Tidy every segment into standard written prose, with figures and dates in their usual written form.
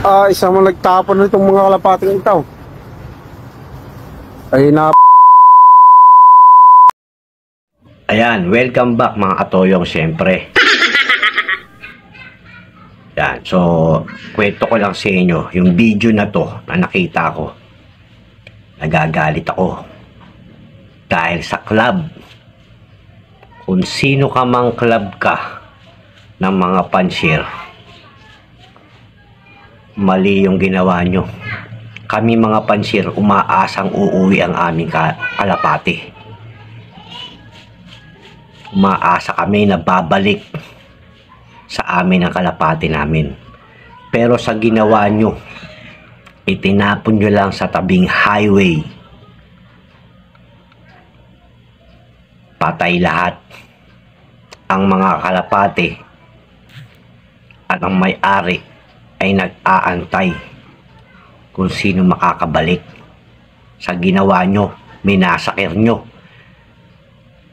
Isa mo nagtapon nitong mga kalapating ito. Ay na. Ayan, welcome back mga katoyong syempre. Yan, so kwento ko lang sa inyo yung video na to na nakita ko. Nagagalit ako dahil sa club. Kung sino ka mang club ka ng mga pansyr, mali yung ginawa nyo. Kami mga pansyr, umaasang uuwi ang aming kalapati. Umaasa kami na babalik sa amin ang kalapati namin. Pero sa ginawa nyo, itinapon nyo lang sa tabing highway. Patay lahat ang mga kalapati at ang may-ari ay nag-aantay kung sino makakabalik. Sa ginawa nyo, minasakir nyo.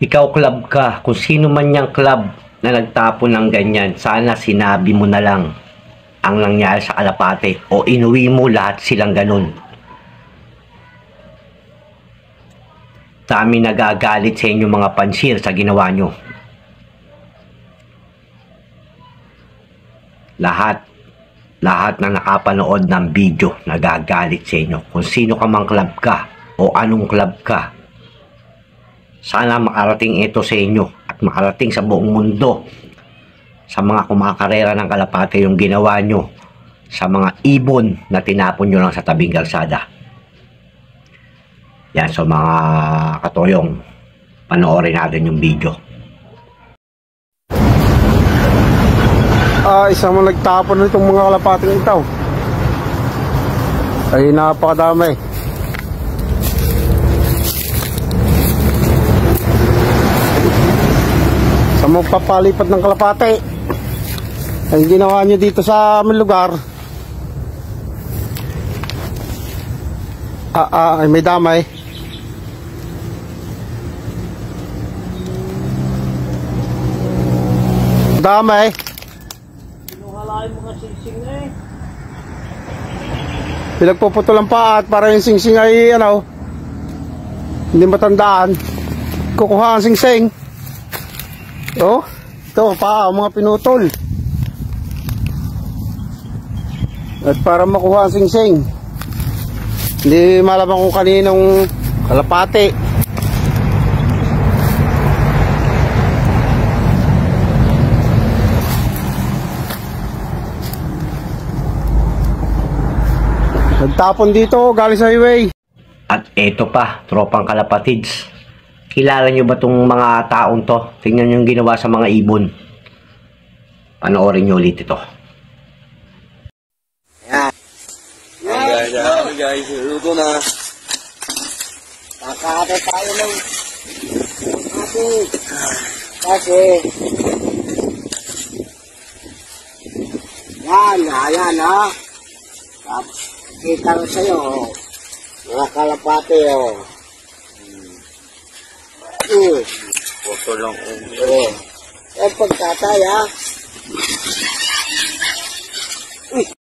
Ikaw club ka, kung sino man yung club na nagtapon ng ganyan, sana sinabi mo na lang ang nangyari sa kalapate o inuwi mo lahat silang ganun. Dami nagagalit sa inyo mga pansyr sa ginawa nyo. Lahat na nakapanood ng video nagagalit sa inyo. Kung sino ka mang club ka o anong club ka, sana makarating ito sa inyo at makarating sa buong mundo, sa mga kumakarera ng kalapate, yung ginawa nyo sa mga ibon na tinapon nyo lang sa tabing kalsada. Yan, so mga katoyong, panoorin natin yung video. Isa mo nagtapon nitong mga kalapating ito. Ay napakadami. Sa magpapalipad ng kalapate, ay ginawa nyo dito sa aming lugar. Ay may damay. Damay. Kinuhalain mga singsing na eh. Pinagpuputulan pa at para yung singsing ay ano, hindi matandaan. Kukuha ang singsing. Oh, ito pa mga pinutol. At para makuha ang singsing, hindi malaman kung kaninong kalapate. Nagtapon dito galing sa highway. At eto pa, tropang kalapatids, kilala nyo ba itong mga taong to? Tingnan nyo yung ginawa sa mga ibon. Panoorin nyo ulit ito. Yan guys, luto na. Kakate tayo ng kasi yan ha. Kita ko sa'yo, mga kalapate Puto lang yan pagkatay ha.